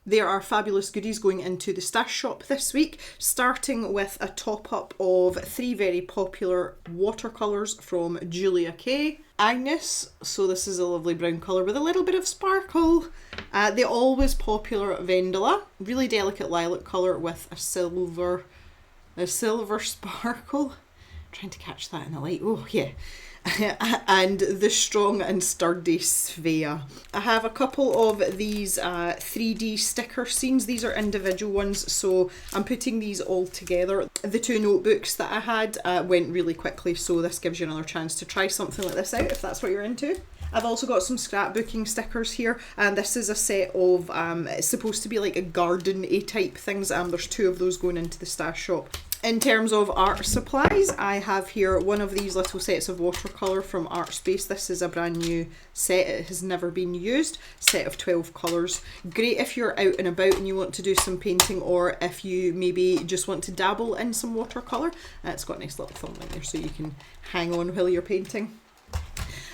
There are fabulous goodies going into the stash shop this week, starting with a top-up of 3 very popular watercolours from Julia Kay. Agnes, so this is a lovely brown colour with a little bit of sparkle. The always popular Vendela, really delicate lilac colour with a silver sparkle. I'm trying to catch that in the light. Oh yeah. And the strong and sturdy Svea. I have a couple of these 3D sticker scenes. These are individual ones, so I'm putting these all together. The 2 notebooks that I had went really quickly, so this gives you another chance to try something like this out if that's what you're into. I've also got some scrapbooking stickers here, and this is a set of, it's supposed to be like a garden-y type things. There's 2 of those going into the stash shop. In terms of art supplies, I have here one of these little sets of watercolour from Art Space. This is a brand new set, it has never been used, set of 12 colours. Great if you're out and about and you want to do some painting, or if you maybe just want to dabble in some watercolour. It's got a nice little thumb in there so you can hang on while you're painting.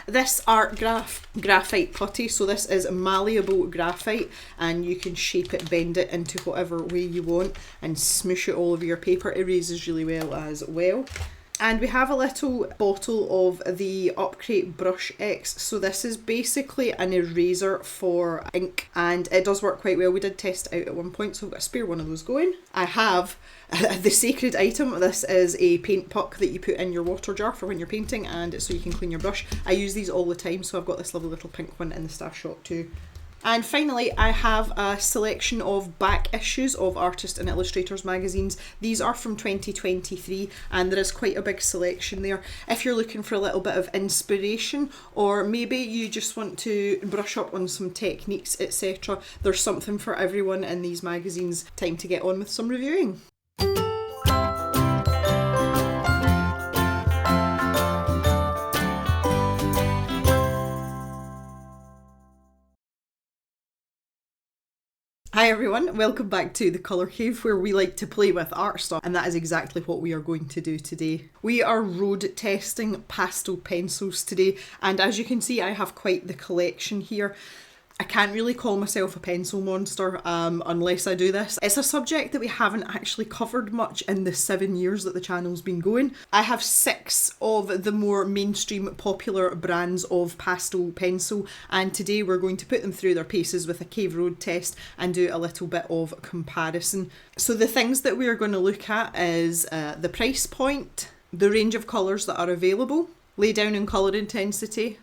This art graphite putty, so this is malleable graphite, and you can shape it, bend it into whatever way you want and smoosh it all over your paper. It erases really well as well. And we have a little bottle of the Upcrate Brush X. So this is basically an eraser for ink, and it does work quite well. We did test it out at one point, so I've got a spare one of those going. I have the sacred item. This is a paint puck that you put in your water jar for when you're painting, and so you can clean your brush. I use these all the time, so I've got this lovely little pink one in the stash shop too. And finally, I have a selection of back issues of Artist and Illustrators magazines. These are from 2023, and there is quite a big selection there. If you're looking for a little bit of inspiration, or maybe you just want to brush up on some techniques, etc., there's something for everyone in these magazines. Time to get on with some reviewing. Hi everyone, welcome back to the Colour Cave, where we like to play with art stuff, and that is exactly what we are going to do today. We are road testing pastel pencils today, and as you can see I have quite the collection here. I can't really call myself a pencil monster unless I do this. It's a subject that we haven't actually covered much in the 7 years that the channel's been going. I have 6 of the more mainstream popular brands of pastel pencil, and today we're going to put them through their paces with a cave road test and do a little bit of comparison. So the things that we're going to look at is the price point, the range of colours that are available, laydown and colour intensity,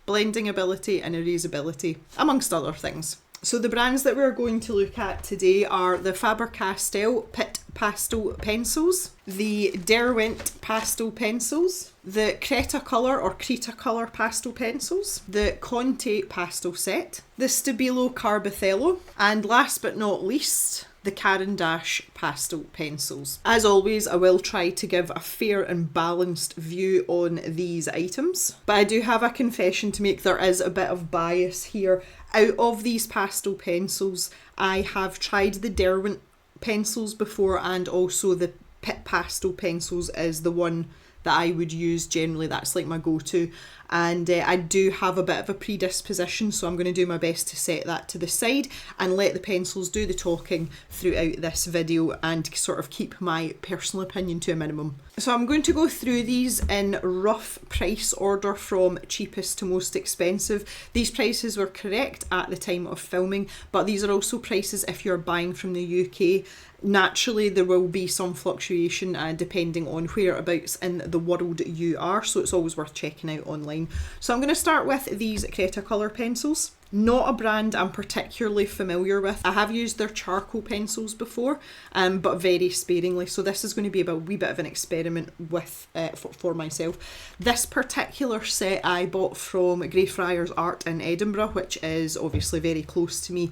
blending ability and erasability, amongst other things. So the brands that we're going to look at today are the Faber Castell Pitt pastel pencils, the Derwent pastel pencils, the Cretacolor pastel pencils, the Conte pastel set, the Stabilo CarbOthello, and last but not least, the Caran pastel pencils. As always, I will try to give a fair and balanced view on these items, but I do have a confession to make. There is a bit of bias here. Out of these pastel pencils, I have tried the Derwent pencils before, and also the Pitt pastel pencils is the one that I would use generally. That's like my go-to, and I do have a bit of a predisposition, so I'm going to do my best to set that to the side and let the pencils do the talking throughout this video and sort of keep my personal opinion to a minimum. So I'm going to go through these in rough price order from cheapest to most expensive. These prices were correct at the time of filming, but these are also prices if you're buying from the UK. Naturally, there will be some fluctuation depending on whereabouts in the world you are, so it's always worth checking out online. So I'm going to start with these Cretacolor pencils. Not a brand I'm particularly familiar with. I have used their charcoal pencils before, but very sparingly, so this is going to be a wee bit of an experiment with for myself. This particular set I bought from Greyfriars Art in Edinburgh, which is obviously very close to me.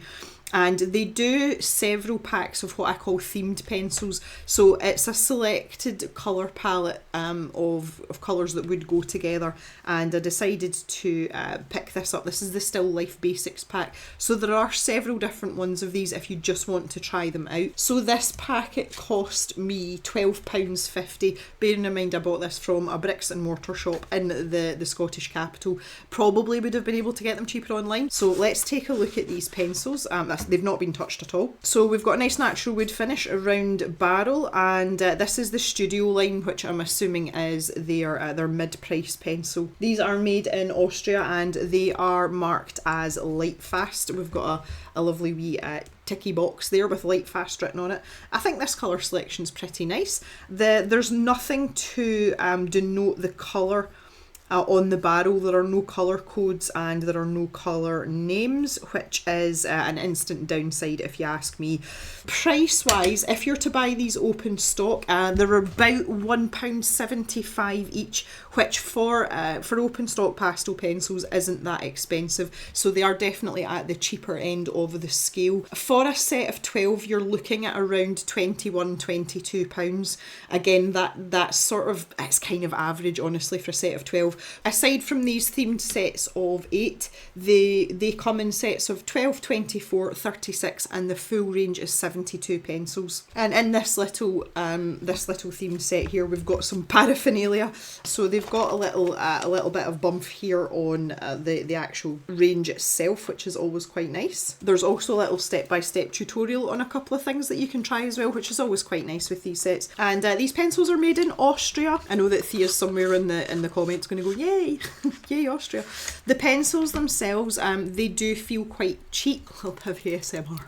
And they do several packs of what I call themed pencils. So it's a selected colour palette of colours that would go together. And I decided to pick this up. This is the Still Life basics pack. So there are several different ones of these if you just want to try them out. So this packet cost me £12.50. Bearing in mind I bought this from a bricks and mortar shop in the Scottish capital. Probably would have been able to get them cheaper online. So let's take a look at these pencils. They've not been touched at all. So we've got a nice natural wood finish around barrel, and this is the Studio line, which I'm assuming is their mid-price pencil. These are made in Austria and they are marked as light fast. We've got a lovely wee ticky box there with light fast written on it. I think this colour selection is pretty nice. There's nothing to denote the colour on the barrel. There are no colour codes and there are no colour names, which is an instant downside if you ask me. Price wise, if you're to buy these open stock, they're about £1.75 each, which for open stock pastel pencils isn't that expensive, so they are definitely at the cheaper end of the scale. For a set of 12 you're looking at around £21-22. Again, that's sort of, it's kind of average honestly for a set of 12. Aside from these themed sets of 8, they come in sets of 12, 24, 36 and the full range is 72 pencils. And in this little themed set here we've got some paraphernalia. So they've got a little bit of bump here on the actual range itself, which is always quite nice. There's also a little step-by-step tutorial on a couple of things that you can try as well, which is always quite nice with these sets. And these pencils are made in Austria. I know that Thea's somewhere in the comments going to go, yay, yay Austria. The pencils themselves, they do feel quite cheap. I'll have ASMR.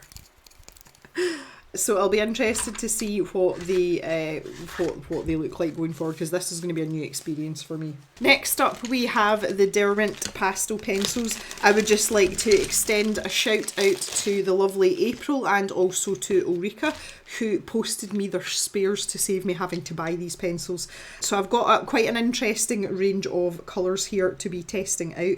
So I'll be interested to see what they look like going forward, because this is going to be a new experience for me. Next up we have the Derwent pastel pencils. I would just like to extend a shout out to the lovely April and also to Ulrika, who posted me their spares to save me having to buy these pencils. So I've got quite an interesting range of colours here to be testing out.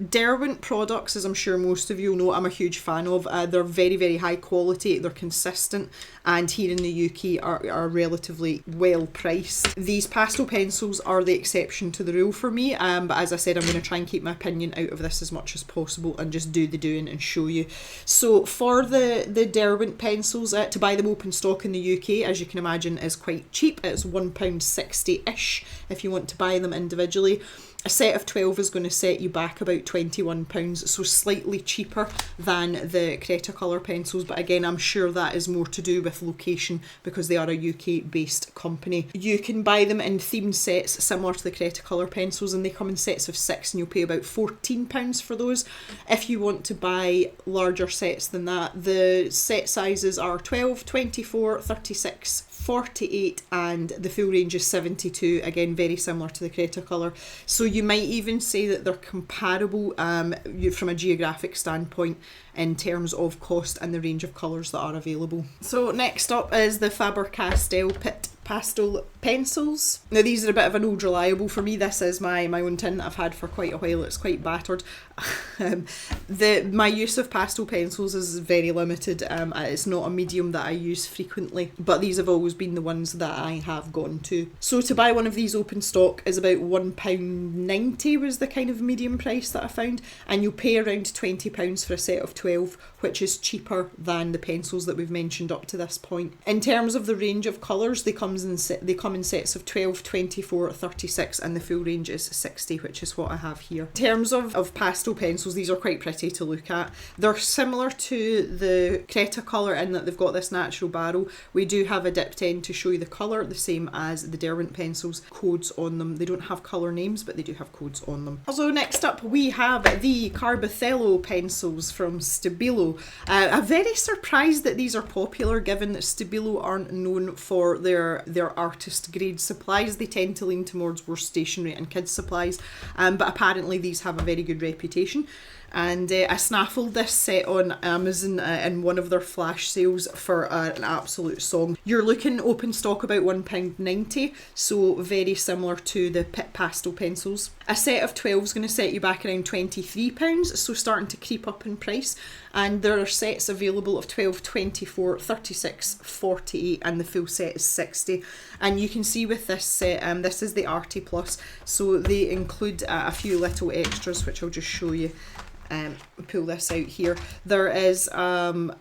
Derwent products, as I'm sure most of you know, I'm a huge fan of. They're very, very high quality, they're consistent, and here in the UK are relatively well priced. These pastel pencils are the exception to the rule for me, but as I said, I'm going to try and keep my opinion out of this as much as possible and just do the doing and show you. So for the Derwent pencils, to buy them open stock in the UK, as you can imagine, is quite cheap. It's £1.60-ish if you want to buy them individually. A set of 12 is going to set you back about £21, so slightly cheaper than the Cretacolor pencils, but again I'm sure that is more to do with location because they are a UK based company. You can buy them in themed sets similar to the Cretacolor pencils, and they come in sets of 6 and you'll pay about £14 for those. If you want to buy larger sets than that, the set sizes are 12, 24, 36, 48 and the full range is 72, again very similar to the Cretacolor. So you might even say that they're comparable from a geographic standpoint in terms of cost and the range of colours that are available. So next up is the Faber Castell Pitt pastel pencils. Now these are a bit of an old reliable for me. This is my own tin that I've had for quite a while. It's quite battered. My use of pastel pencils is very limited. It's not a medium that I use frequently, but these have always been the ones that I have gone to. So to buy one of these open stock is about £1.90 was the kind of medium price that I found, and you'll pay around £20 for a set of 12, which is cheaper than the pencils that we've mentioned up to this point. In terms of the range of colours, they come in sets of 12, 24, 36 and the full range is 60, which is what I have here. In terms of pastel pencils, these are quite pretty to look at. They're similar to the Cretacolor in that they've got this natural barrel. We do have a dipped end to show you the colour, the same as the Derwent pencils. Codes on them. They don't have colour names, but they do have codes on them. Also next up we have the CarbOthello pencils from Stabilo. I'm very surprised that these are popular given that Stabilo aren't known for their artist grade supplies. They tend to lean towards more stationery and kids supplies, but apparently these have a very good reputation. And I snaffled this set on Amazon in one of their flash sales for an absolute song. You're looking open stock about £1.90, so very similar to the Pitt pastel pencils. A set of 12 is going to set you back around £23, so starting to creep up in price. And there are sets available of 12, 24, 36, 48 and the full set is 60. And you can see with this set, this is the Arty Plus, so they include a few little extras which I'll just show you. pull this out here. There is a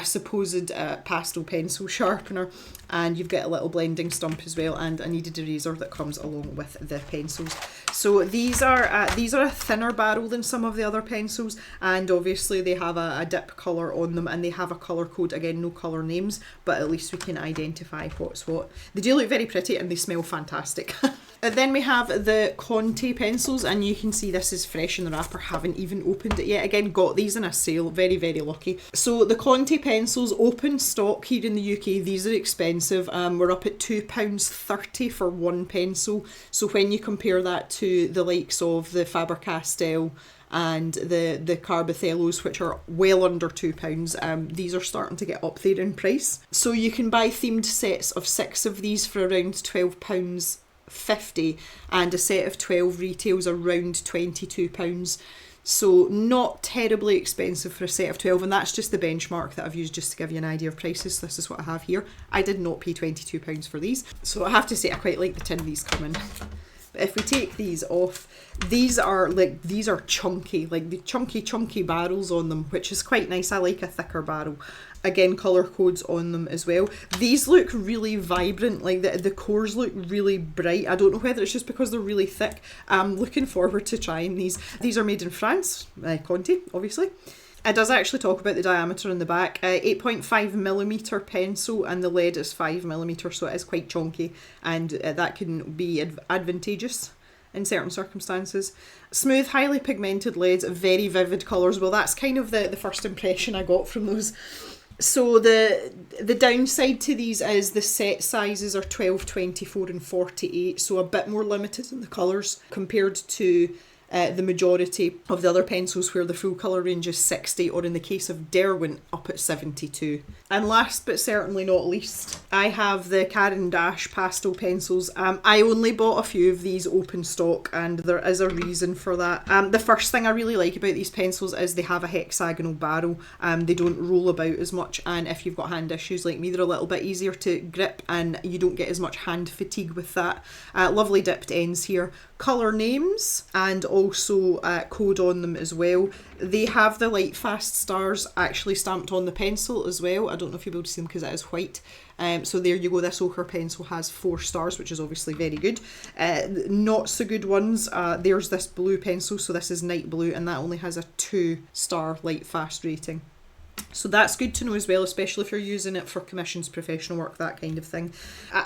supposed pastel pencil sharpener, and you've got a little blending stump as well, and a kneaded eraser that comes along with the pencils. So these are a thinner barrel than some of the other pencils, and obviously they have a dip colour on them, and they have a colour code. Again, no colour names, but at least we can identify what's what. They do look very pretty and they smell fantastic. And then we have the Conte pencils, and you can see this is fresh in the wrapper, haven't even opened it yet. Again, got these in a sale, very, very lucky. So the Conte pencils, open stock here in the UK, these are expensive. We're up at £2.30 for one pencil. So when you compare that to the likes of the Faber Castell and the CarbOthellos, which are well under £2, these are starting to get up there in price. So you can buy themed sets of 6 of these for around £12.50, and a set of 12 retails around £22. So not terribly expensive for a set of 12, and that's just the benchmark that I've used just to give you an idea of prices. This is what I have here. I did not pay £22 for these, so I have to say I quite like the tin these come in. But if we take these off, these are chunky, like the chunky barrels on them, which is quite nice. I like a thicker barrel. Again, colour codes on them as well. These look really vibrant, like the cores look really bright. I don't know whether it's just because they're really thick. I'm looking forward to trying these. These are made in France, Conte, obviously. It does actually talk about the diameter in the back. 8.5mm pencil, and the lead is 5mm, so it is quite chunky, and that can be advantageous in certain circumstances. Smooth, highly pigmented leads, very vivid colours. Well, that's kind of the first impression I got from those. So the downside to these is the set sizes are 12, 24 and 48, so a bit more limited in the colours compared to the majority of the other pencils, where the full colour range is 60, or in the case of Derwent, up at 72. And last but certainly not least, I have the Caran pastel pencils. I only bought a few of these open stock, and there is a reason for that. The first thing I really like about these pencils is they have a hexagonal barrel. They don't roll about as much, and if you've got hand issues like me, they're a little bit easier to grip, and you don't get as much hand fatigue with that. Lovely dipped ends here. Colour names, and also code on them as well. They have the light fast stars actually stamped on the pencil as well. I don't know if you'll be able to see them because it is white. So there you go, this ochre pencil has 4 stars, which is obviously very good. Not so good ones, there's this blue pencil, so this is night blue, and that only has a 2-star light fast rating. So that's good to know as well, especially if you're using it for commissions, professional work, that kind of thing.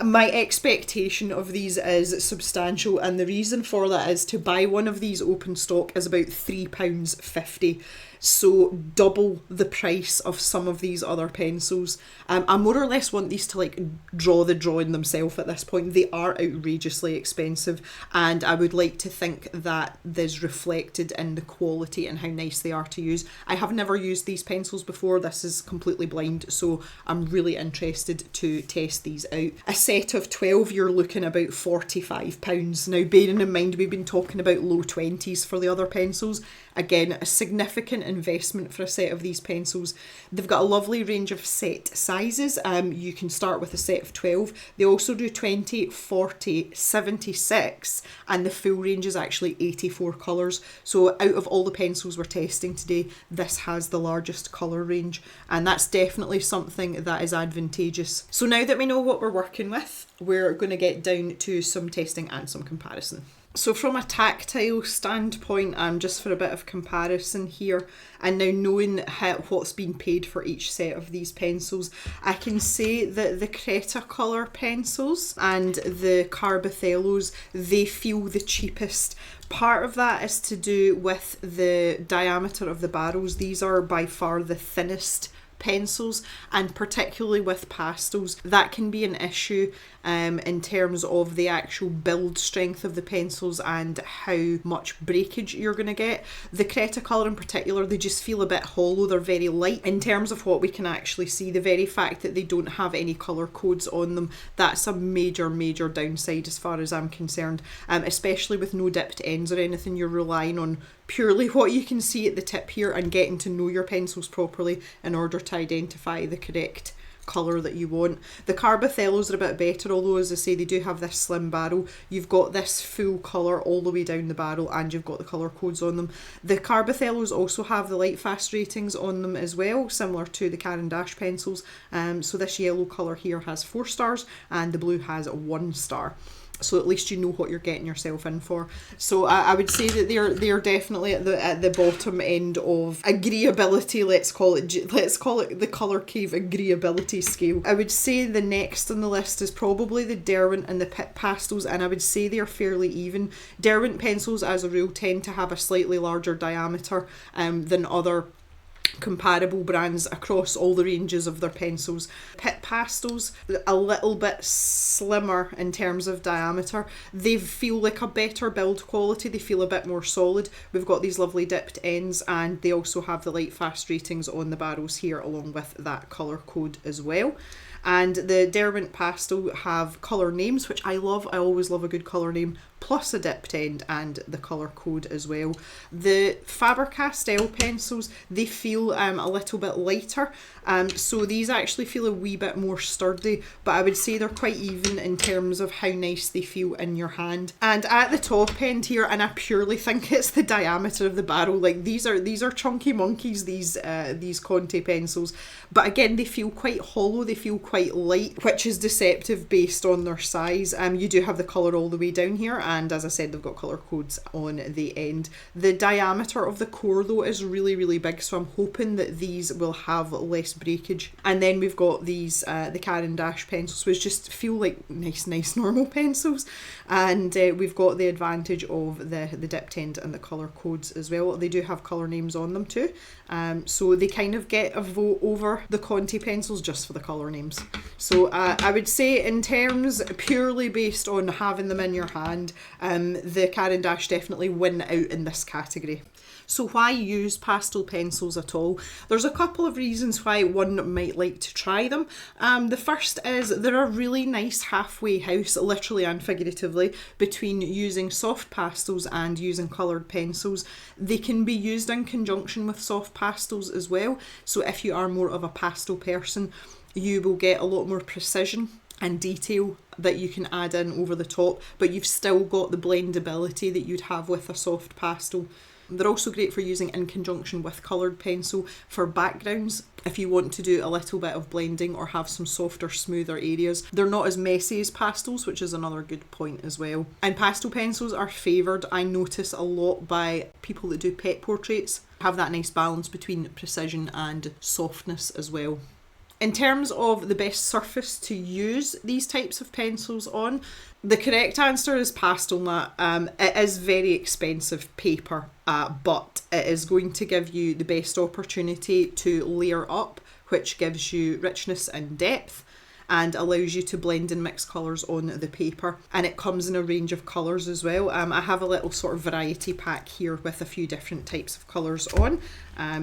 My expectation of these is substantial, and the reason for that is to buy one of these open stock is about £3.50. So double the price of some of these other pencils. I more or less want these to like draw the drawing themselves at this point. They are outrageously expensive, and I would like to think that there's reflected in the quality and how nice they are to use. I have never used these pencils before. This is completely blind, so I'm really interested to test these out. A set of 12, you're looking about £45. Now, bearing in mind we've been talking about low 20s for the other pencils. Again, a significant investment for a set of these pencils. They've got a lovely range of set sizes. You can start with a set of 12. They also do 20, 40, 76, and the full range is actually 84 colours. So out of all the pencils we're testing today, this has the largest colour range, and that's definitely something that is advantageous. So now that we know what we're working with, we're going to get down to some testing and some comparison. So from a tactile standpoint, just for a bit of comparison here, and now knowing what's been paid for each set of these pencils, I can say that the Cretacolor pencils and the CarbOthellos, they feel the cheapest. Part of that is to do with the diameter of the barrels. These are by far the thinnest pencils, and particularly with pastels, that can be an issue in terms of the actual build strength of the pencils and how much breakage you're going to get. The Cretacolor in particular, they just feel a bit hollow. They're very light in terms of what we can actually see. The very fact that they don't have any colour codes on them, that's a major downside as far as I'm concerned, especially with no dipped ends or anything. You're relying on purely what you can see at the tip here and getting to know your pencils properly in order to identify the correct colour that you want. The CarbOthellos are a bit better, although as I say they do have this slim barrel. You've got this full colour all the way down the barrel and you've got the colour codes on them. The CarbOthellos also have the light fast ratings on them as well, similar to the Caran Dash pencils. So this yellow colour here has 4 stars and the blue has 1 star. So at least you know what you're getting yourself in for. So I would say that they're definitely at the bottom end of agreeability. Let's call it the Colour Cave agreeability scale. I would say the next on the list is probably the Derwent and the Pitt pastels, and I would say they're fairly even. Derwent pencils, as a rule, tend to have a slightly larger diameter than other comparable brands across all the ranges of their pencils. Pitt pastels, a little bit slimmer in terms of diameter. They feel like a better build quality, they feel a bit more solid. We've got these lovely dipped ends and they also have the light fast ratings on the barrels here along with that colour code as well. And the Derwent pastel have colour names, which I love. I always love a good colour name, plus a dipped end and the colour code as well. The Faber Castell pencils, they feel a little bit lighter, so these actually feel a wee bit more sturdy, but I would say they're quite even in terms of how nice they feel in your hand. And at the top end here, and I purely think it's the diameter of the barrel, like these are chunky monkeys, these Conte pencils, but again they feel quite hollow, they feel quite light, which is deceptive based on their size. You do have the colour all the way down here, and as I said, they've got colour codes on the end. The diameter of the core though is really, really big, so I'm hoping that these will have less breakage. And then we've got these, the Caran Dash pencils, which just feel like nice normal pencils. And we've got the advantage of the dipped end and the colour codes as well. They do have colour names on them too. So they kind of get a vote over the Conte pencils just for the colour names. So I would say in terms purely based on having them in your hand, the Caran Dash definitely win out in this category. So why use pastel pencils at all? There's a couple of reasons why one might like to try them. The first is they're a really nice halfway house, literally and figuratively, between using soft pastels and using coloured pencils. They can be used in conjunction with soft pastels as well. So if you are more of a pastel person, you will get a lot more precision and detail that you can add in over the top, but you've still got the blendability that you'd have with a soft pastel. They're also great for using in conjunction with coloured pencil for backgrounds if you want to do a little bit of blending or have some softer, smoother areas. They're not as messy as pastels, which is another good point as well. And pastel pencils are favoured, I notice, a lot by people that do pet portraits. Have that nice balance between precision and softness as well. In terms of the best surface to use these types of pencils on, the correct answer is pastel matte. It is very expensive paper, but it is going to give you the best opportunity to layer up, which gives you richness and depth and allows you to blend and mix colours on the paper. And it comes in a range of colours as well. I have a little sort of variety pack here with a few different types of colours on.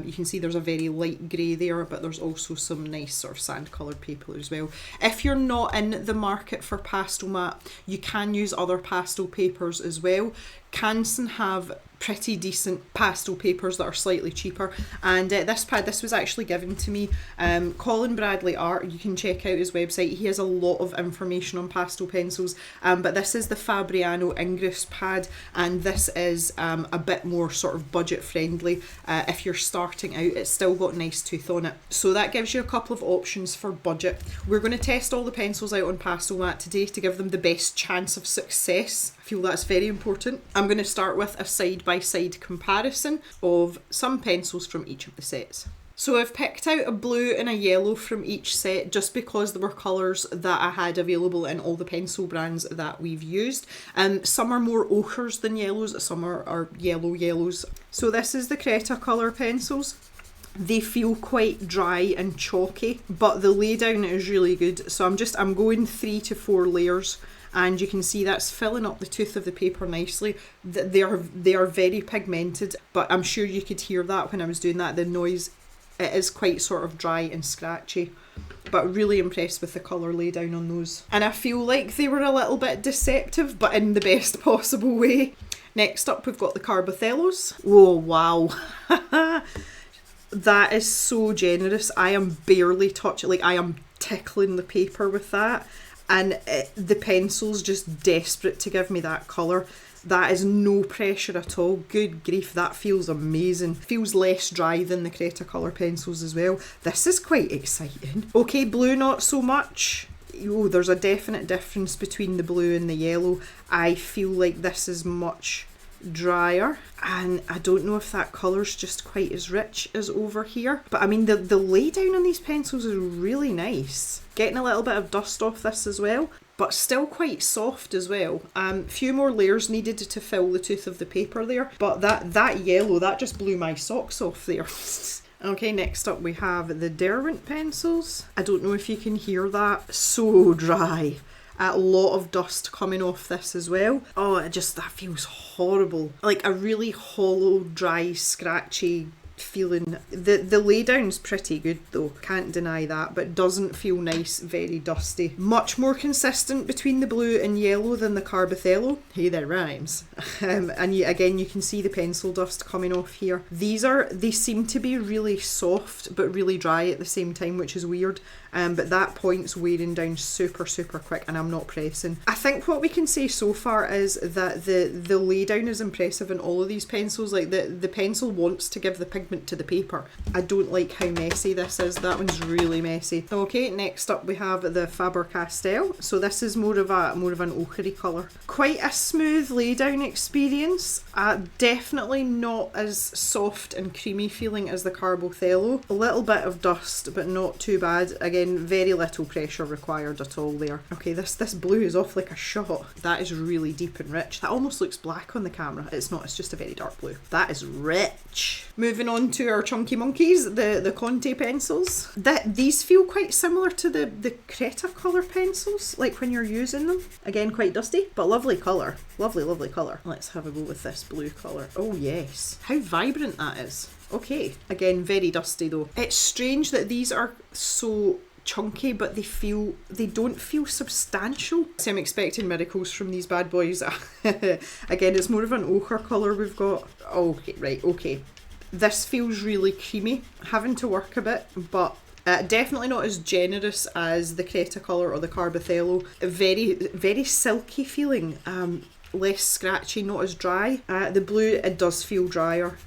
You can see there's a very light grey there, but there's also some nice sort of sand coloured paper as well. If you're not in the market for pastel matte, you can use other pastel papers as well. Canson have pretty decent pastel papers that are slightly cheaper, and this was actually given to me. Colin Bradley Art, you can check out his website, he has a lot of information on pastel pencils, but this is the Fabriano Ingress pad, and this is a bit more sort of budget friendly. If you're starting out, it's still got nice tooth on it, so that gives you a couple of options for budget. We're going to test all the pencils out on pastel matte today to give them the best chance of success. I feel that's very important. I'm going to start with a side-by-side comparison of some pencils from each of the sets. So I've picked out a blue and a yellow from each set just because there were colours that I had available in all the pencil brands that we've used. Some are more ochres than yellows, some are yellows. So this is the Cretacolor pencils. They feel quite dry and chalky, but the laydown is really good. So I'm going 3 to 4 layers. And you can see that's filling up the tooth of the paper nicely. They are very pigmented, but I'm sure you could hear that when I was doing that, the noise. It is quite sort of dry and scratchy, but really impressed with the colour laydown on those. And I feel like they were a little bit deceptive, but in the best possible way. Next up, we've got the CarbOthellos. Oh, wow. That is so generous. I am barely touching, like I am tickling the paper with that. And the pencil's just desperate to give me that colour. That is no pressure at all. Good grief, that feels amazing. Feels less dry than the Cretacolor pencils as well. This is quite exciting. Okay, blue not so much. Oh, there's a definite difference between the blue and the yellow. I feel like this is much drier, and I don't know if that colour's just quite as rich as over here. But I mean, the laydown on these pencils is really nice. Getting a little bit of dust off this as well, but still quite soft as well. Few more layers needed to fill the tooth of the paper there, but that yellow, that just blew my socks off there. Okay, next up we have the Derwent pencils. I don't know if you can hear that. So dry. A lot of dust coming off this as well. Oh, that feels horrible. Like a really hollow, dry, scratchy feeling. The laydown's pretty good though, can't deny that, but doesn't feel nice, very dusty. Much more consistent between the blue and yellow than the CarbOthello. Hey, there rhymes. And again, you can see the pencil dust coming off here. They seem to be really soft but really dry at the same time, which is weird. But that point's wearing down super quick, and I'm not pressing. I think what we can say so far is that the laydown is impressive in all of these pencils. Like the pencil wants to give the pigment to the paper. I don't like how messy this is. That one's really messy. Okay, next up we have the Faber Castell. So this is more of an ochre colour. Quite a smooth laydown experience. Definitely not as soft and creamy feeling as the CarbOthello. A little bit of dust, but not too bad. Again, very little pressure required at all there. Okay, this blue is off like a shot. That is really deep and rich. That almost looks black on the camera. It's not, it's just a very dark blue. That is rich. Moving on to our chunky monkeys, the Conte pencils. These feel quite similar to the Cretacolor pencils, like when you're using them. Again, quite dusty, but lovely colour. Lovely colour. Let's have a go with this blue colour. Oh yes, how vibrant that is. Okay, again, very dusty though. It's strange that these are so chunky, but they don't feel substantial. So I'm expecting miracles from these bad boys. Again, it's more of an ochre colour we've got. Okay, right, okay. This feels really creamy, having to work a bit, but definitely not as generous as the Cretacolor or the CarbOthello. Very silky feeling, less scratchy, not as dry. The blue, it does feel drier.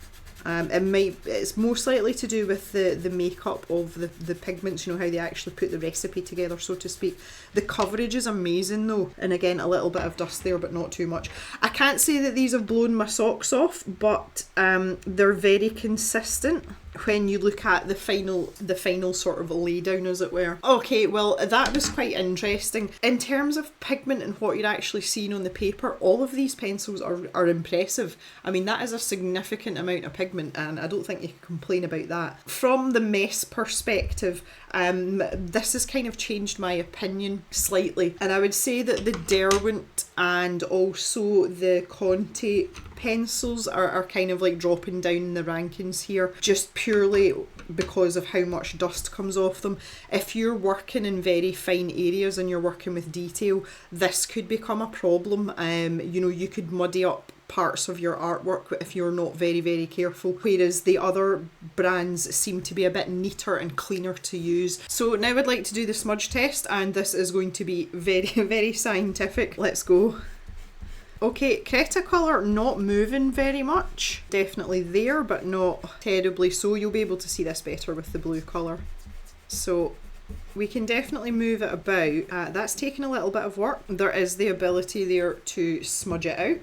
It's most likely to do with the makeup of the pigments, you know, how they actually put the recipe together, so to speak. The coverage is amazing though, and again, a little bit of dust there, but not too much. I can't say that these have blown my socks off, but they're very consistent when you look at the final sort of laydown, as it were. Okay, well, that was quite interesting. In terms of pigment and what you're actually seeing on the paper, all of these pencils are impressive. I mean, that is a significant amount of pigment, and I don't think you can complain about that. From the mess perspective, this has kind of changed my opinion slightly, and I would say that the Derwent and also the Conte pencils are kind of like dropping down in the rankings here, just purely because of how much dust comes off them. If you're working in very fine areas and you're working with detail, this could become a problem. You know, you could muddy up parts of your artwork if you're not very careful, whereas the other brands seem to be a bit neater and cleaner to use. So now I'd like to do the smudge test, and this is going to be very scientific. Let's go. Okay, Cretacolor not moving very much. Definitely there, but not terribly so. You'll be able to see this better with the blue colour. So we can definitely move it about. That's taken a little bit of work. There is the ability there to smudge it out.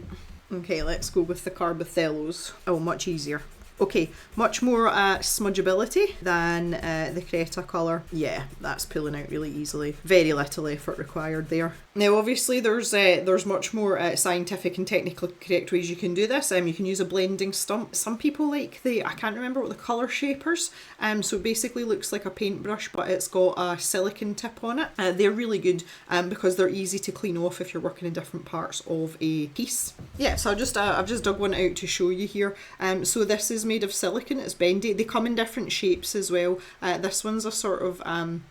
Okay, let's go with the CarbOthellos. Oh, much easier. Okay, much more smudgeability than the Cretacolor. Yeah, that's pulling out really easily. Very little effort required there. Now, obviously, there's much more scientific and technically correct ways you can do this. You can use a blending stump. Some people like I can't remember what the colour shapers. So it basically looks like a paintbrush, but it's got a silicone tip on it. They're really good because they're easy to clean off if you're working in different parts of a piece. Yeah, so I've just dug one out to show you here. So this is made of silicone, it's bendy. They come in different shapes as well. This one's a sort of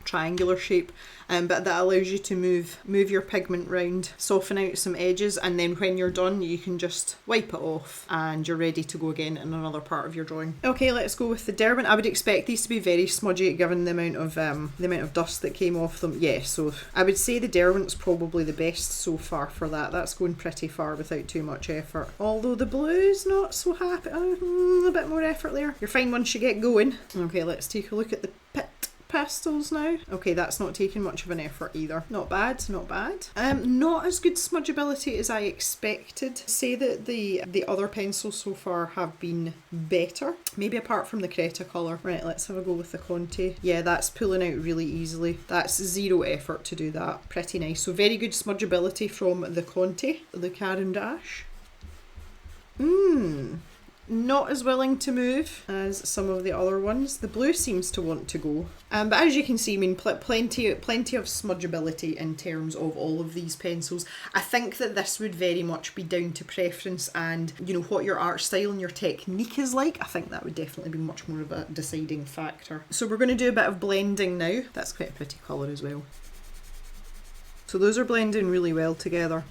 triangular shape, but that allows you to move your pigment round, soften out some edges, and then when you're done you can just wipe it off and you're ready to go again in another part of your drawing. Okay, let's go with the Derwent. I would expect these to be very smudgy given the amount of dust that came off them. Yeah, so I would say the Derwent's probably the best so far for that. That's going pretty far without too much effort. Although the blue's not so happy. A bit more effort there. You're fine once you get going. Okay, let's take a look at the Pitt pastels now. Okay, that's not taking much of an effort either. Not bad, not bad. Not as good smudgeability as I expected. Say that the other pencils so far have been better. Maybe apart from the Cretacolor. Right, let's have a go with the Conte. Yeah, that's pulling out really easily. That's zero effort to do that. Pretty nice. So very good smudgeability from the Conte. The Caran dash. Not as willing to move as some of the other ones. The blue seems to want to go. But as you can see, I mean, plenty of smudgeability in terms of all of these pencils. I think that this would very much be down to preference and, you know, what your art style and your technique is like. I think that would definitely be much more of a deciding factor. So we're going to do a bit of blending now. That's quite a pretty colour as well. So those are blending really well together.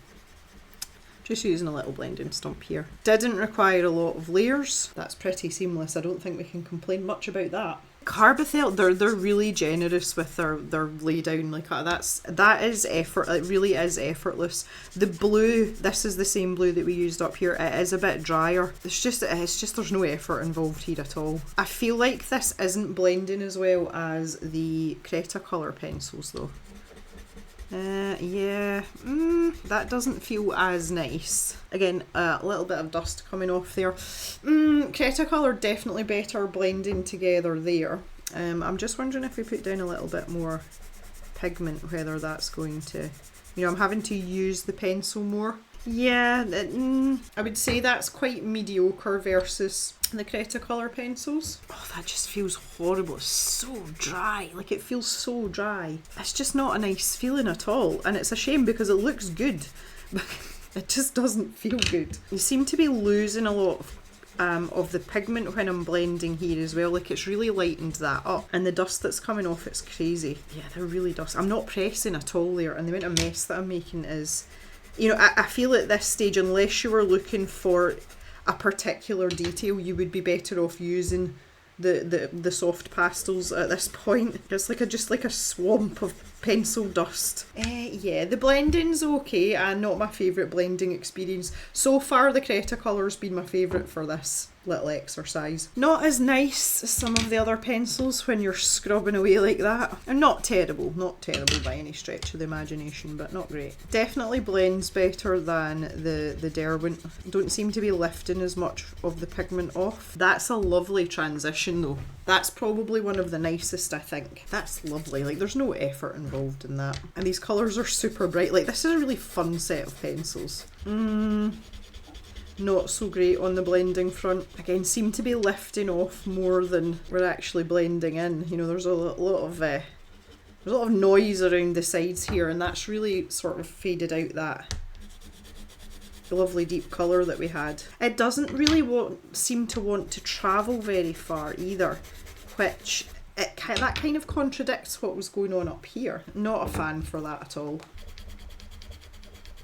Just using a little blending stump here. Didn't require a lot of layers. That's pretty seamless. I don't think we can complain much about that. CarbOthello, they're really generous with their laydown. Like that is effort. It really is effortless. The blue, this is the same blue that we used up here. It is a bit drier. It's just there's no effort involved here at all. I feel like this isn't blending as well as the Cretacolor pencils though. Yeah, that doesn't feel as nice. Again, a little bit of dust coming off there. Cretacolor definitely better blending together there. I'm just wondering if we put down a little bit more pigment, whether that's going to, you know, I'm having to use the pencil more. Yeah, I would say that's quite mediocre versus the Cretacolor pencils. Oh, that just feels horrible. It's so dry. Like, it feels so dry. It's just not a nice feeling at all. And it's a shame because it looks good, but it just doesn't feel good. You seem to be losing a lot of the pigment when I'm blending here as well. Like, it's really lightened that up. And the dust that's coming off, it's crazy. Yeah, they're really dust. I'm not pressing at all there. And the amount of mess that I'm making is... You know, I feel at this stage, unless you were looking for a particular detail, you would be better off using the soft pastels at this point. It's like just like a swamp of pencil dust. Yeah, the blending's okay, and not my favourite blending experience. So far, the Cretacolor's been my favourite for this little exercise. Not as nice as some of the other pencils when you're scrubbing away like that. And not terrible by any stretch of the imagination, but not great. Definitely blends better than the Derwent. Don't seem to be lifting as much of the pigment off. That's a lovely transition though. That's probably one of the nicest, I think. That's lovely. Like, there's no effort involved in that. And these colours are super bright. Like, this is a really fun set of pencils. Not so great on the blending front. Again, seem to be lifting off more than we're actually blending in. You know, there's a lot of noise around the sides here, and that's really sort of faded out that lovely deep colour that we had. It doesn't really seem to want to travel very far either, which that kind of contradicts what was going on up here. Not a fan for that at all.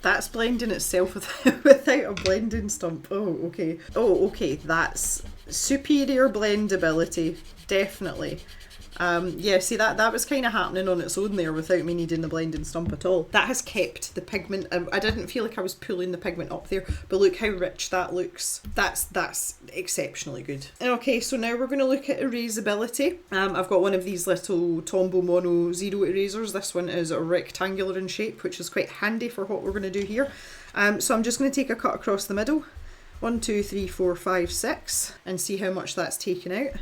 That's blending itself without a blending stump. Oh, okay. Oh, okay. That's superior blendability. Definitely. Yeah, see that was kind of happening on its own there without me needing the blending stump at all. That has kept the pigment. I didn't feel like I was pulling the pigment up there, but look how rich that looks. That's exceptionally good. Okay, so now we're going to look at erasability. I've got one of these little Tombow Mono Zero erasers. This one is rectangular in shape, which is quite handy for what we're going to do here. So I'm just going to take a cut across the middle. 1, 2, 3, 4, 5, 6, and see how much that's taken out.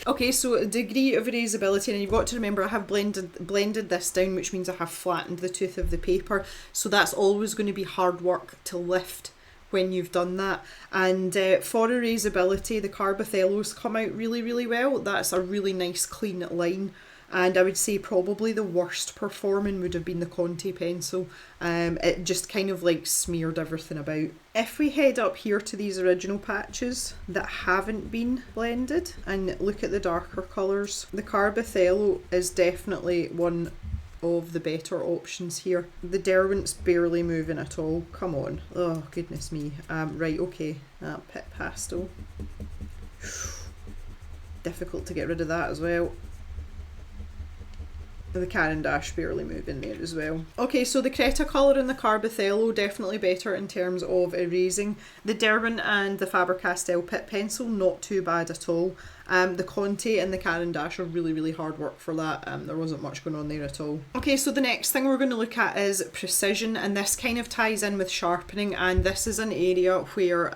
Okay, so degree of erasability, and you've got to remember I have blended this down, which means I have flattened the tooth of the paper, so that's always going to be hard work to lift when you've done that. And for erasability, the CarbOthello's come out really, really well. That's a really nice clean line. And I would say probably the worst performing would have been the Conte pencil. It just kind of like smeared everything about. If we head up here to these original patches that haven't been blended and look at the darker colours, the CarbOthello is definitely one of the better options here. The Derwent's barely moving at all. Come on. Oh, goodness me. Right, okay. Pitt Pastel. Difficult to get rid of that as well. The Caran barely moving there as well. Okay, so the Cretacolor and the CarbOthello definitely better in terms of erasing. The Derwent and the Faber Castell Pitt pencil, not too bad at all. The Conte and the Caran are really, really hard work for that. There wasn't much going on there at all. Okay, so the next thing we're going to look at is precision, and this kind of ties in with sharpening, and this is an area where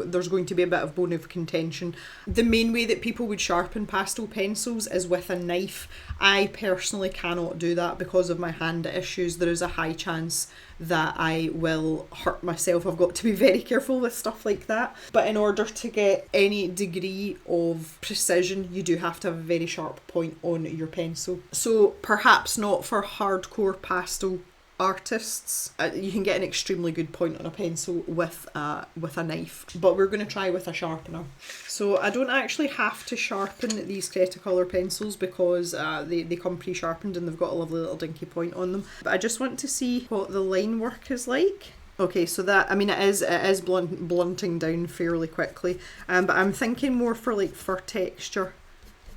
there's going to be a bit of bone of contention. The main way that people would sharpen pastel pencils is with a knife. I personally cannot do that because of my hand issues. There is a high chance that I will hurt myself. I've got to be very careful with stuff like that. But in order to get any degree of precision, you do have to have a very sharp point on your pencil. So perhaps not for hardcore pastel artists. You can get an extremely good point on a pencil with a knife, but we're going to try with a sharpener. So I don't actually have to sharpen these Cretacolor pencils because they come pre-sharpened and they've got a lovely little dinky point on them. But I just want to see what the line work is like. Okay, so that, I mean, it is blunting down fairly quickly, but I'm thinking more for like fur texture.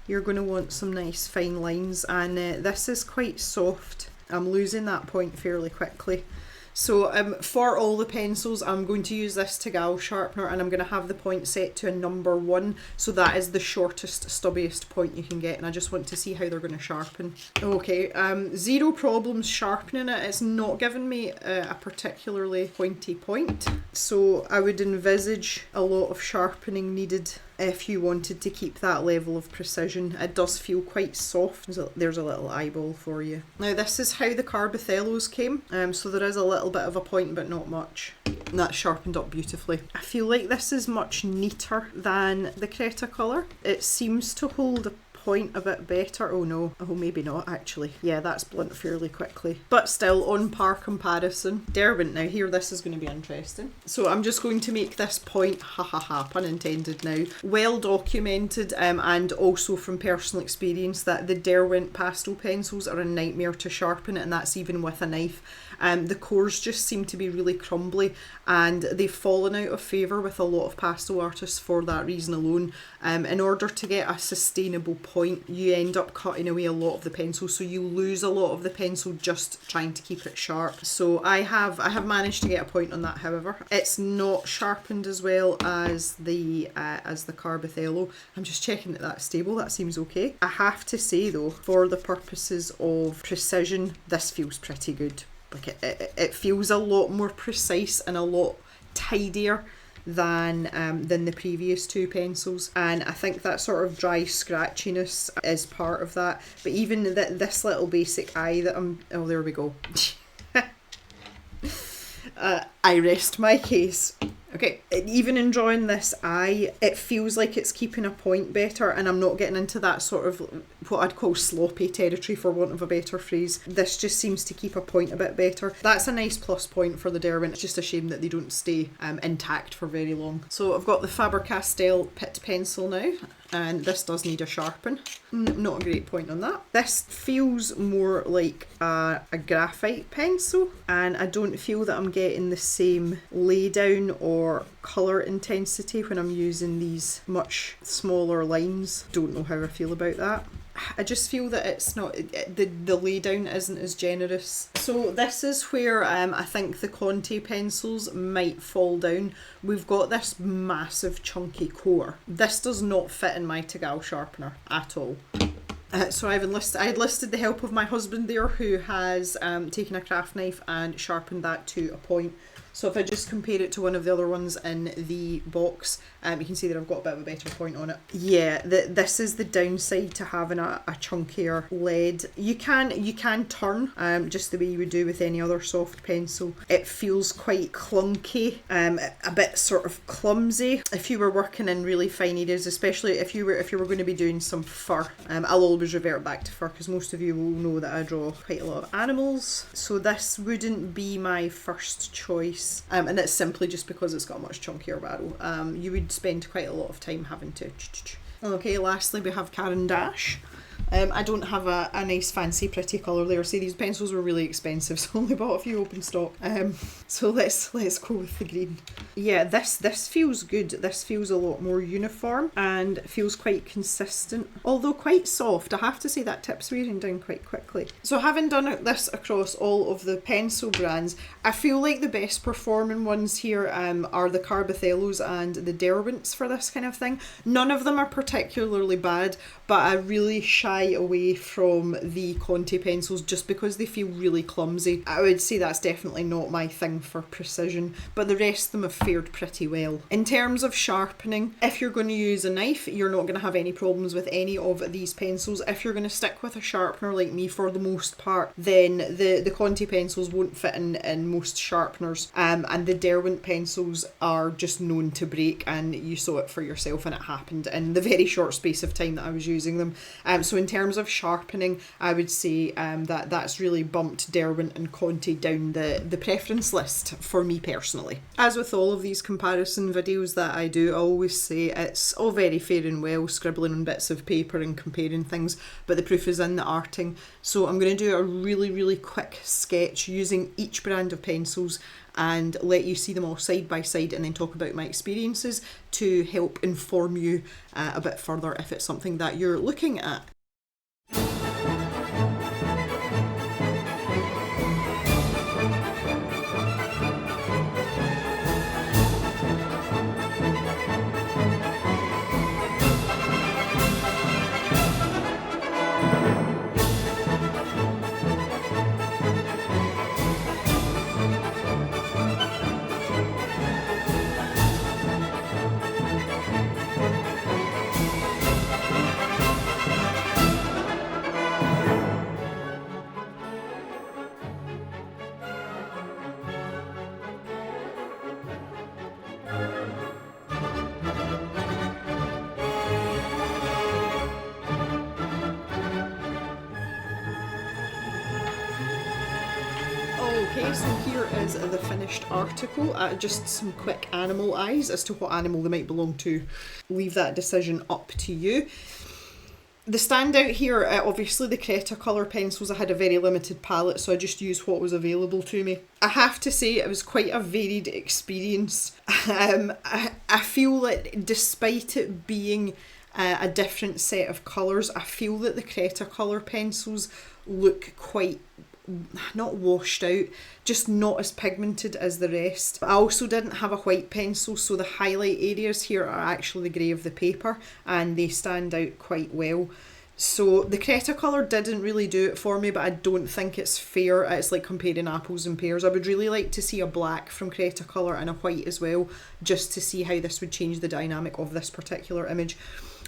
You're going to want some nice fine lines, and this is quite soft. I'm losing that point fairly quickly. So for all the pencils, I'm going to use this Tagal sharpener, and I'm going to have the point set to a number 1. So that is the shortest, stubbiest point you can get, and I just want to see how they're going to sharpen. Okay, zero problems sharpening it. It's not giving me a particularly pointy point. So I would envisage a lot of sharpening needed if you wanted to keep that level of precision. It does feel quite soft. There's a little eyeball for you. Now this is how the CarbOthellos came. So there is a little bit of a point, but not much. And that's sharpened up beautifully. I feel like this is much neater than the Cretacolor. It seems to hold a point a bit better. Oh no, oh maybe not actually. Yeah, that's blunt fairly quickly, but still on par comparison. Derwent, now here this is going to be interesting. So I'm just going to make this point, ha ha ha, pun intended now, well documented and also from personal experience that the Derwent pastel pencils are a nightmare to sharpen, and that's even with a knife. The cores just seem to be really crumbly, and they've fallen out of favour with a lot of pastel artists for that reason alone. In order to get a sustainable point, you end up cutting away a lot of the pencil, so you lose a lot of the pencil just trying to keep it sharp. So I have managed to get a point on that. However, it's not sharpened as well as the CarbOthello. I'm just checking that that's stable. That seems okay. I have to say though, for the purposes of precision, this feels pretty good. Like it feels a lot more precise and a lot tidier than the previous two pencils, and I think that sort of dry scratchiness is part of that. But even this little basic eye that oh, there we go. I rest my case. Okay, even enjoying this eye, it feels like it's keeping a point better, and I'm not getting into that sort of what I'd call sloppy territory, for want of a better phrase. This just seems to keep a point a bit better. That's a nice plus point for the Derwent. It's just a shame that they don't stay intact for very long. So I've got the Faber Castell Pitt pencil now, and this does need a sharpen. Not a great point on that. This feels more like a graphite pencil, and I don't feel that I'm getting the same laydown or colour intensity when I'm using these much smaller lines. Don't know how I feel about that. I just feel that it's not, the laydown isn't as generous. So this is where I think the Conte pencils might fall down. We've got this massive chunky core. This does not fit in my Tagal sharpener at all. So I had listed the help of my husband there, who has taken a craft knife and sharpened that to a point. So if I just compare it to one of the other ones in the box, you can see that I've got a bit of a better point on it. Yeah, this is the downside to having a chunkier lead. You can turn, just the way you would do with any other soft pencil. It feels quite clunky, a bit sort of clumsy if you were working in really fine areas, especially if you were going to be doing some fur. I'll always revert back to fur because most of you will know that I draw quite a lot of animals. So this wouldn't be my first choice. And it's simply just because it's got a much chunkier barrel. You would spend quite a lot of time having to... Okay, lastly we have Caran Dash. I don't have a nice fancy pretty colour there. See, these pencils were really expensive, so I only bought a few open stock. So let's go with the green. Yeah, this feels good. This feels a lot more uniform and feels quite consistent, although quite soft. I have to say that tip's wearing down quite quickly. So having done this across all of the pencil brands, I feel like the best performing ones here are the CarbOthellos and the Derwents for this kind of thing. None of them are particularly bad, but I really shy away from the Conte pencils just because they feel really clumsy. I would say that's definitely not my thing for precision, but the rest of them have fared pretty well. In terms of sharpening, if you're going to use a knife, you're not going to have any problems with any of these pencils. If you're going to stick with a sharpener like me for the most part, then the Conte pencils won't fit in most sharpeners, and the Derwent pencils are just known to break, and you saw it for yourself, and it happened in the very short space of time that I was using them. So in terms of sharpening, I would say that's really bumped Derwent and Conte down the preference list for me personally. As with all of these comparison videos that I do, I always say it's all very fair and well scribbling on bits of paper and comparing things, but the proof is in the arting. So I'm going to do a really quick sketch using each brand of pencils and let you see them all side by side, and then talk about my experiences to help inform you a bit further if it's something that you're looking at. Okay, so here is the finished article. Just some quick animal eyes as to what animal they might belong to. Leave that decision up to you. The standout here, obviously the Cretacolor pencils, I had a very limited palette, so I just used what was available to me. I have to say it was quite a varied experience. I feel that despite it being a different set of colours, I feel that the Cretacolor pencils look quite, not washed out, just not as pigmented as the rest. I also didn't have a white pencil, so the highlight areas here are actually the grey of the paper, and they stand out quite well. So the Cretacolor didn't really do it for me, but I don't think it's fair. It's like comparing apples and pears. I would really like to see a black from Cretacolor and a white as well, just to see how this would change the dynamic of this particular image.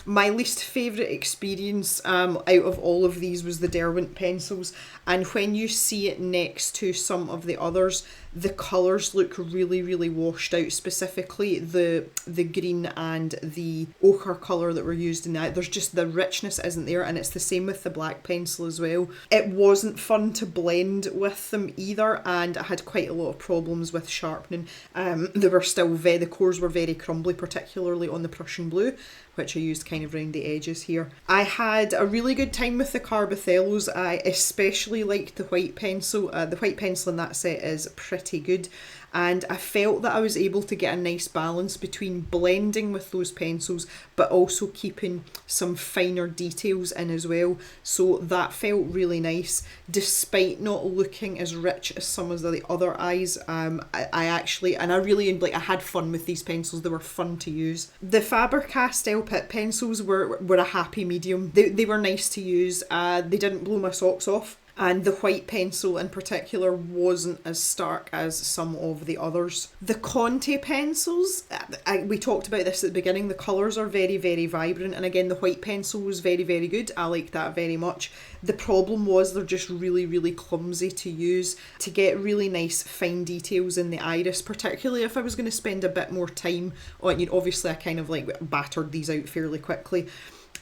My least favourite experience out of all of these was the Derwent pencils, and when you see it next to some of the others, the colours look really washed out, specifically the green and the ochre colour that were used in that. There's just, the richness isn't there, and it's the same with the black pencil as well. It wasn't fun to blend with them either, and I had quite a lot of problems with sharpening. They were still the cores were very crumbly, particularly on the Prussian blue, which I used kind of around the edges here. I had a really good time with the CarbOthellos. I especially liked the white pencil. The white pencil in that set is pretty good, and I felt that I was able to get a nice balance between blending with those pencils but also keeping some finer details in as well, so that felt really nice despite not looking as rich as some of the other eyes. I really I had fun with these pencils. They were fun to use. The Faber Castell Pitt pencils were a happy medium. They were nice to use. They didn't blow my socks off. and the white pencil in particular wasn't as stark as some of the others. The Conte pencils, we talked about this at the beginning, the colours are very, very vibrant, and again the white pencil was very, very good. I like that very much. The problem was they're just really, really clumsy to use. To get really nice fine details in the iris, particularly if I was going to spend a bit more time on, obviously I kind of like battered these out fairly quickly.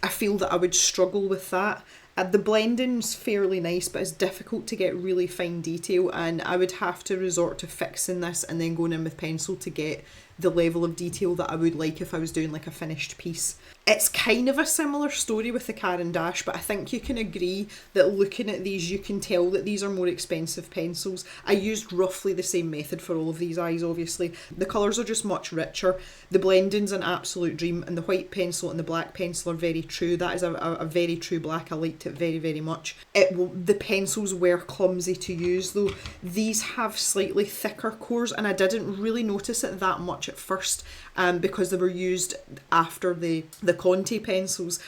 I feel that I would struggle with that. The blending's fairly nice, but it's difficult to get really fine detail, and I would have to resort to fixing this and then going in with pencil to get the level of detail that I would like if I was doing like a finished piece. It's kind of a similar story with the Caran d'Ache, but I think you can agree that looking at these, you can tell that these are more expensive pencils. I used roughly the same method for all of these eyes, obviously. The colours are just much richer. The blending's an absolute dream, and the white pencil and the black pencil are very true. That is a very true black. I liked it very, very much. The pencils were clumsy to use though. These have slightly thicker cores, and I didn't really notice it that much at first because they were used after the Conte pencils,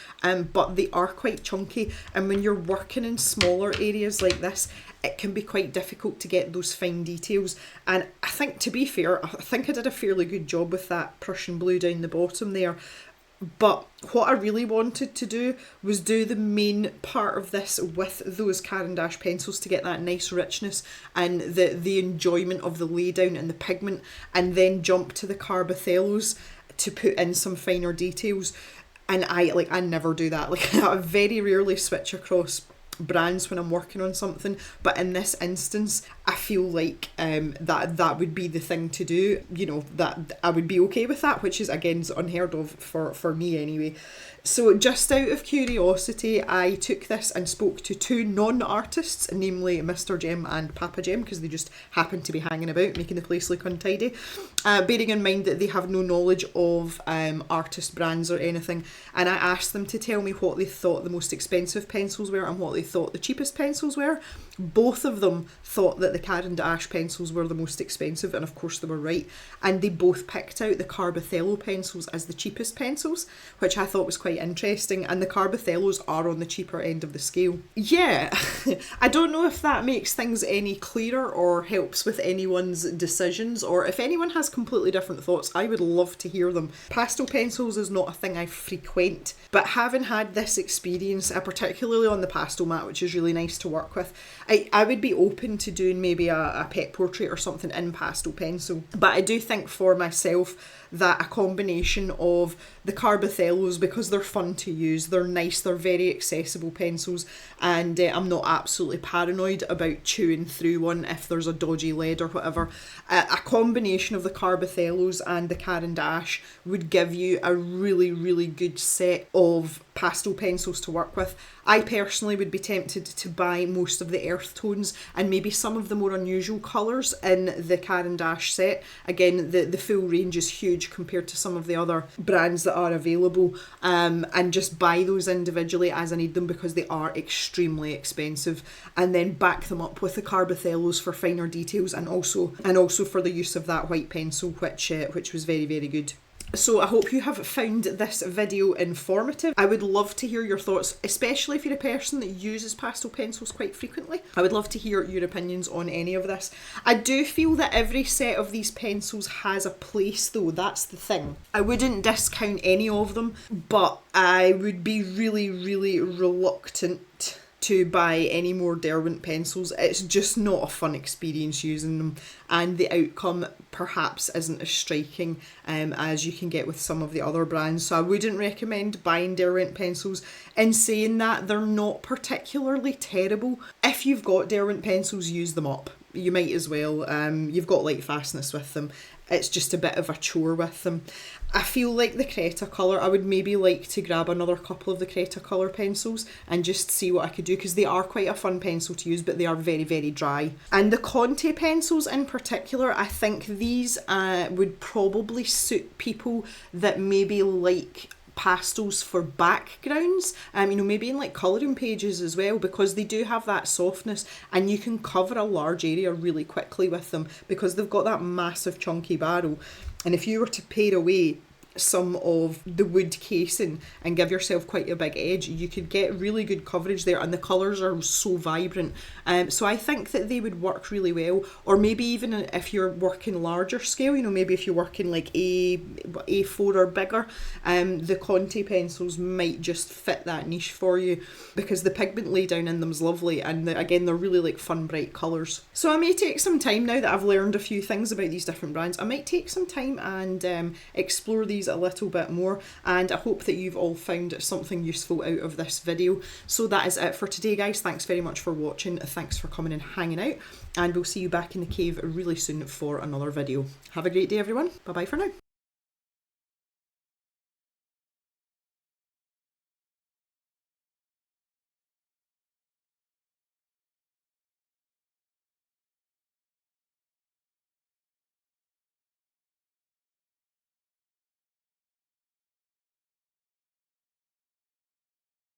but they are quite chunky, and when you're working in smaller areas like this, it can be quite difficult to get those fine details. And I think, to be fair, I think I did a fairly good job with that Prussian blue down the bottom there. But what I really wanted to do was do the main part of this with those Caran d'Ache pencils to get that nice richness and the enjoyment of the laydown and the pigment, and then jump to the CarbOthellos to put in some finer details. And I never do that. Like, I very rarely switch across brands when I'm working on something, but in this instance I feel like that would be the thing to do, that I would be okay with that, which is again unheard of for me anyway. So just out of curiosity, I took this and spoke to two non-artists, namely Mr. Jem and Papa Jem, because they just happened to be hanging about making the place look untidy, bearing in mind that they have no knowledge of artist brands or anything, and I asked them to tell me what they thought the most expensive pencils were and what they thought the cheapest pencils were. Both of them thought that the Caran d'Ache pencils were the most expensive, and of course they were right, and they both picked out the CarbOthello pencils as the cheapest pencils, which I thought was quite interesting, and the CarbOthellos are on the cheaper end of the scale. Yeah, I don't know if that makes things any clearer or helps with anyone's decisions, or if anyone has completely different thoughts, I would love to hear them. Pastel pencils is not a thing I frequent, but having had this experience, particularly on the pastel mat, which is really nice to work with, I would be open to doing maybe a pet portrait or something in pastel pencil. But I do think for myself that a combination of the CarbOthellos, because they're fun to use, they're nice, they're very accessible pencils, and I'm not absolutely paranoid about chewing through one if there's a dodgy lead or whatever. A combination of the CarbOthellos and the Caran d'Ache would give you a really, really good set of pastel pencils to work with. I personally would be tempted to buy most of the earth tones and maybe some of the more unusual colours in the Caran d'Ache set. Again, the full range is huge compared to some of the other brands that are available, and just buy those individually as I need them, because they are extremely expensive, and then back them up with the CarbOthellos for finer details, and also for the use of that white pencil, which was very, very good. So I hope you have found this video informative. I would love to hear your thoughts, especially if you're a person that uses pastel pencils quite frequently. I would love to hear your opinions on any of this. I do feel that every set of these pencils has a place though, that's the thing. I wouldn't discount any of them, but I would be really, really reluctant to buy any more Derwent pencils. It's just not a fun experience using them, and the outcome perhaps isn't as striking as you can get with some of the other brands, so I wouldn't recommend buying Derwent pencils. In saying that, they're not particularly terrible. If you've got Derwent pencils, use them up. You might as well. You've got light fastness with them. It's just a bit of a chore with them. I feel like the Cretacolor, I would maybe like to grab another couple of the Cretacolor pencils and just see what I could do, because they are quite a fun pencil to use, but they are very, very dry. And the Conte pencils in particular, I think these would probably suit people that maybe like pastels for backgrounds, maybe in like colouring pages as well, because they do have that softness and you can cover a large area really quickly with them because they've got that massive chunky barrel. And if you were to pare away some of the wood casing and give yourself quite a big edge, you could get really good coverage there, and the colours are so vibrant. So I think that they would work really well. Or maybe even if you're working larger scale, you know, maybe if you're working like A4 or bigger, the Conte pencils might just fit that niche for you, because the pigment laydown in them is lovely, and again, they're really like fun bright colours. So I may take some time, now that I've learned a few things about these different brands, I might take some time and explore these a little bit more, and I hope that you've all found something useful out of this video. So that is it for today, guys. Thanks very much for watching, thanks for coming and hanging out, and we'll see you back in the cave really soon for another video. Have a great day, everyone. Bye bye for now.